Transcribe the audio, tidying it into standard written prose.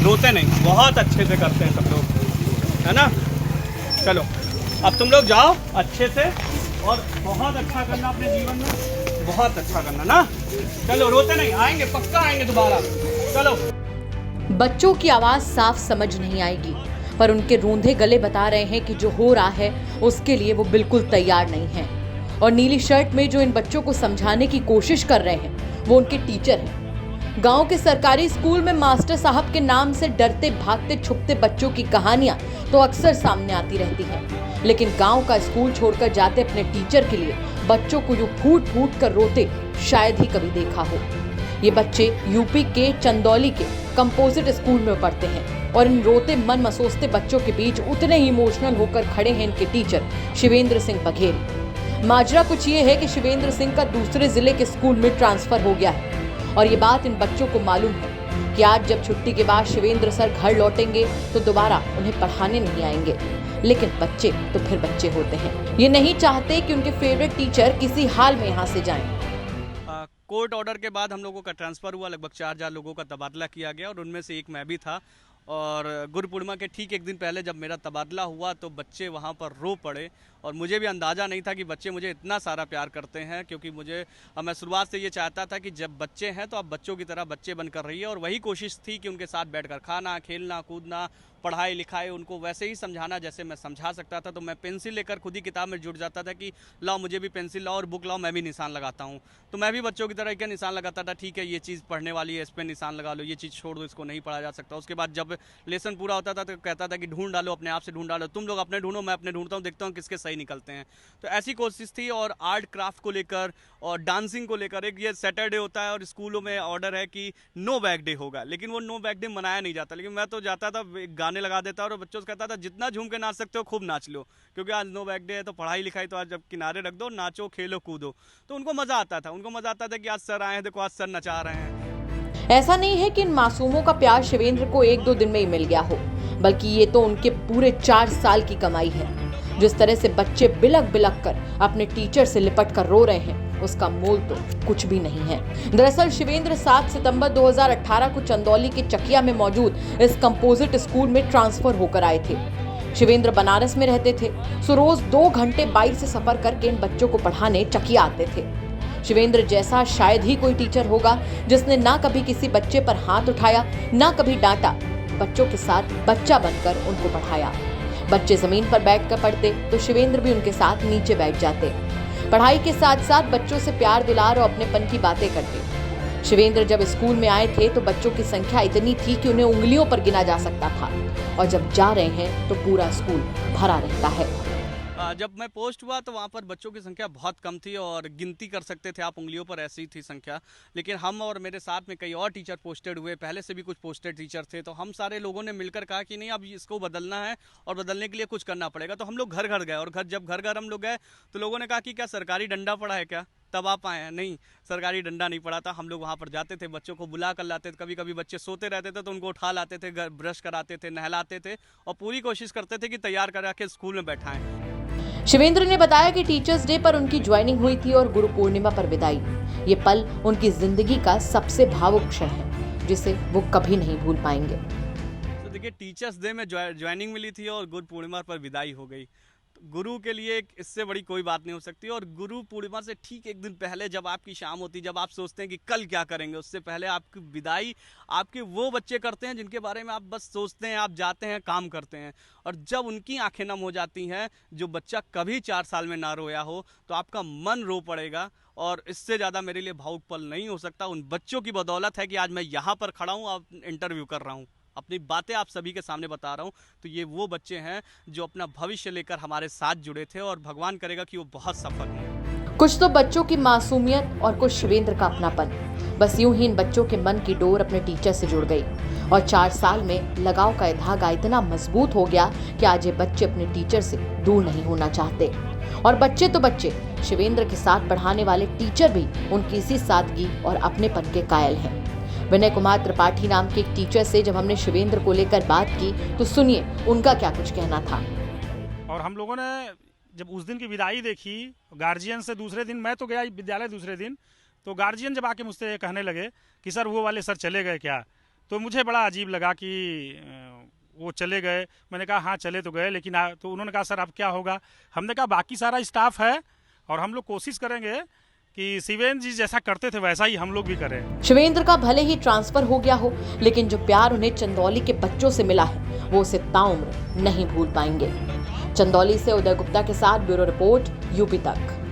रोते नहीं, बहुत अच्छे से करते हैं सब लोग, है ना। चलो अब तुम लोग जाओ अच्छे से और बहुत अच्छा करना अपने जीवन में, बहुत अच्छा करना ना। चलो रोते नहीं, आएंगे पक्का आएंगे दोबारा। चलो। बच्चों की आवाज साफ समझ नहीं आएगी, पर उनके रूंधे गले बता रहे हैं कि जो हो रहा है उसके लिए वो बिल्कुल तैयार नहीं है। और नीली शर्ट में जो इन बच्चों को समझाने की कोशिश कर रहे हैं वो उनके टीचर हैं। गांव के सरकारी स्कूल में मास्टर साहब के नाम से डरते भागते छुपते बच्चों की कहानियां तो अक्सर सामने आती रहती हैं, लेकिन गांव का स्कूल छोड़कर जाते अपने टीचर के लिए बच्चों को यूं फूट फूट कर रोते शायद ही कभी देखा हो। ये बच्चे यूपी के चंदौली के कंपोजिट स्कूल में पढ़ते हैं और इन रोते मन मसोसते बच्चों के बीच उतने ही इमोशनल होकर खड़े हैं इनके टीचर शिवेंद्र सिंह बघेल। माजरा कुछ ये है कि शिवेंद्र सिंह का दूसरे जिले के स्कूल में ट्रांसफर हो गया है और ये बात इन बच्चों को मालूम है कि आज जब छुट्टी के बाद शिवेंद्र सर घर लौटेंगे तो दोबारा उन्हें पढ़ाने नहीं आएंगे। लेकिन बच्चे तो फिर बच्चे होते हैं, ये नहीं चाहते कि उनके फेवरेट टीचर किसी हाल में यहाँ से जाएं। कोर्ट ऑर्डर के बाद हम लोगों का ट्रांसफ़र हुआ, लगभग 4,000 लोगों का तबादला किया गया और उनमें से एक मैं भी था। और गुरु पूर्णिमा के ठीक एक दिन पहले जब मेरा तबादला हुआ तो बच्चे वहाँ पर रो पड़े और मुझे भी अंदाज़ा नहीं था कि बच्चे मुझे इतना सारा प्यार करते हैं, क्योंकि मैं शुरुआत से ये चाहता था कि जब बच्चे हैं तो आप बच्चों की तरह बच्चे बनकर रहिए। और वही कोशिश थी कि उनके साथ बैठकर खाना, खेलना, कूदना, पढ़ाई लिखाई उनको वैसे ही समझाना जैसे मैं समझा सकता था। तो मैं पेंसिल लेकर खुद ही किताब में जुट जाता था कि लाओ मुझे भी पेंसिल लाओ और बुक लाओ, मैं भी निशान लगाता हूँ। तो मैं भी बच्चों की तरह क्या निशान लगाता था, ठीक है ये चीज़ पढ़ने वाली है इस पर निशान लगा लो, ये चीज़ छोड़ दो इसको नहीं पढ़ा जा सकता। उसके बाद जब लेसन पूरा होता था तो कहता था कि ढूंढ डालो, अपने आप से ढूंढ डालो, तुम लोग अपने ढूंढो मैं अपने ढूंढता हूँ, देखता हूँ किसके सही निकलते हैं। तो ऐसी कोशिश थी। और आर्ट क्राफ्ट को लेकर और डांसिंग को लेकर, एक ये सैटरडे होता है और स्कूलों में ऑर्डर है कि नो बैग डे होगा, लेकिन वो नो बैग डे मनाया नहीं जाता। लेकिन मैं तो जाता था, गाने लगा देता और बच्चों से कहता था जितना झूम के नाच सकते हो खूब नाच लो, क्योंकि आज नो बैग डे है तो पढ़ाई लिखाई तो आज जब किनारे रख दो, नाचो खेलो कूदो। तो उनको मजा आता था, उनको मजा आता था कि आज सर आए हैं, देखो आज सर नचा रहे हैं। ऐसा नहीं है कि इन मासूमों का प्यार शिवेंद्र को 1-2 दिन में ही मिल गया हो, बल्कि ये तो उनके पूरे 4 साल की कमाई है। जिस तरह से बच्चे बिलक बिलक कर अपने टीचर से लिपट कर रो रहे हैं उसका मोल तो कुछ भी नहीं है। दरअसल शिवेंद्र 7 सितंबर 2018 को चंदौली के चकिया में मौजूद इस कंपोजिट स्कूल में ट्रांसफर होकर आए थे। शिवेंद्र बनारस में रहते थे, सो रोज 2 घंटे बाइक से सफर करके इन बच्चों को पढ़ाने चकिया आते थे। शिवेंद्र जैसा शायद ही कोई टीचर होगा जिसने ना कभी किसी बच्चे पर हाथ उठाया, ना कभी डांटा, बच्चों के साथ बच्चा बनकर उनको पढ़ाया। बच्चे जमीन पर बैठकर पढ़ते तो शिवेंद्र भी उनके साथ नीचे बैठ जाते। पढ़ाई के साथ साथ बच्चों से प्यार दुलार और अपनेपन की बातें करते। शिवेंद्र जब स्कूल में आए थे तो बच्चों की संख्या इतनी थी कि उन्हें उंगलियों पर गिना जा सकता था, और जब जा रहे हैं तो पूरा स्कूल भरा रहता है। जब मैं पोस्ट हुआ तो वहाँ पर बच्चों की संख्या बहुत कम थी और गिनती कर सकते थे आप उंगलियों पर, ऐसी थी संख्या। लेकिन हम और मेरे साथ में कई और टीचर पोस्टेड हुए, पहले से भी कुछ पोस्टेड टीचर थे, तो हम सारे लोगों ने मिलकर कहा कि नहीं अब इसको बदलना है और बदलने के लिए कुछ करना पड़ेगा। तो हम लोग घर घर गए और जब घर घर हम लोग गए तो लोगों ने कहा कि क्या सरकारी डंडा पड़ा है क्या, तब आप आए हैं? नहीं, सरकारी डंडा नहीं पड़ा था। हम लोग वहाँ पर जाते थे, बच्चों को बुला कर लाते थे, कभी कभी बच्चे सोते रहते थे तो उनको उठा लाते थे, ब्रश कराते थे, नहलाते थे और पूरी कोशिश करते थे कि तैयार करा के स्कूल में बैठाएं। शिवेंद्र ने बताया कि टीचर्स डे पर उनकी ज्वाइनिंग हुई थी और गुरु पूर्णिमा पर विदाई। ये पल उनकी जिंदगी का सबसे भावुक क्षण है जिसे वो कभी नहीं भूल पाएंगे। तो देखिए, टीचर्स डे में ज्वाइनिंग मिली थी और गुरु पूर्णिमा पर विदाई हो गई। गुरु के लिए इससे बड़ी कोई बात नहीं हो सकती। और गुरु पूर्णिमा से ठीक एक दिन पहले जब आपकी शाम होती, जब आप सोचते हैं कि कल क्या करेंगे, उससे पहले आपकी विदाई आपके वो बच्चे करते हैं जिनके बारे में आप बस सोचते हैं, आप जाते हैं, काम करते हैं। और जब उनकी आंखें नम हो जाती हैं, जो बच्चा कभी 4 साल में ना रोया हो, तो आपका मन रो पड़ेगा। और इससे ज़्यादा मेरे लिए भावुक पल नहीं हो सकता। उन बच्चों की बदौलत है कि आज मैं यहाँ पर खड़ा हूँ, आप इंटरव्यू कर रहा हूँ, अपनी बातें आप सभी के सामने बता रहा हूँ। तो ये वो बच्चे हैं जो अपना भविष्य लेकर हमारे साथ जुड़े थे और भगवान करेगा कि वो बहुत सफल हों। कुछ तो बच्चों की मासूमियत और कुछ शिवेंद्र का अपनापन। बस यूं ही इन बच्चों के मन की डोर अपने टीचर से जुड़ गई और 4 साल में लगाव का धागा इतना मजबूत हो गया कि आज ये बच्चे अपने टीचर से दूर नहीं होना चाहते। और बच्चे तो बच्चे, शिवेंद्र के साथ पढ़ाने वाले टीचर भी उनकी इसी सादगी और अपनेपन के कायल हैं। विनय कुमार त्रिपाठी नाम के एक टीचर से जब हमने शिवेंद्र को लेकर बात की तो सुनिए उनका क्या कुछ कहना था। और हम लोगों ने जब उस दिन की विदाई देखी, गार्जियन से दूसरे दिन मैं तो गया विद्यालय दूसरे दिन, तो गार्जियन जब आके मुझसे कहने लगे कि सर वो वाले सर चले गए क्या, तो मुझे बड़ा अजीब लगा कि वो चले गए। मैंने कहा हाँ चले तो गए, लेकिन तो उन्होंने कहा सर अब क्या होगा। हमने कहा बाकी सारा स्टाफ है और हम लोग कोशिश करेंगे कि शिवेंद्र जी जैसा करते थे वैसा ही हम लोग भी करें। शिवेंद्र का भले ही ट्रांसफर हो गया हो, लेकिन जो प्यार उन्हें चंदौली के बच्चों से मिला है वो उसे ताउम्र नहीं भूल पाएंगे। चंदौली से उदय गुप्ता के साथ ब्यूरो रिपोर्ट, यूपी तक।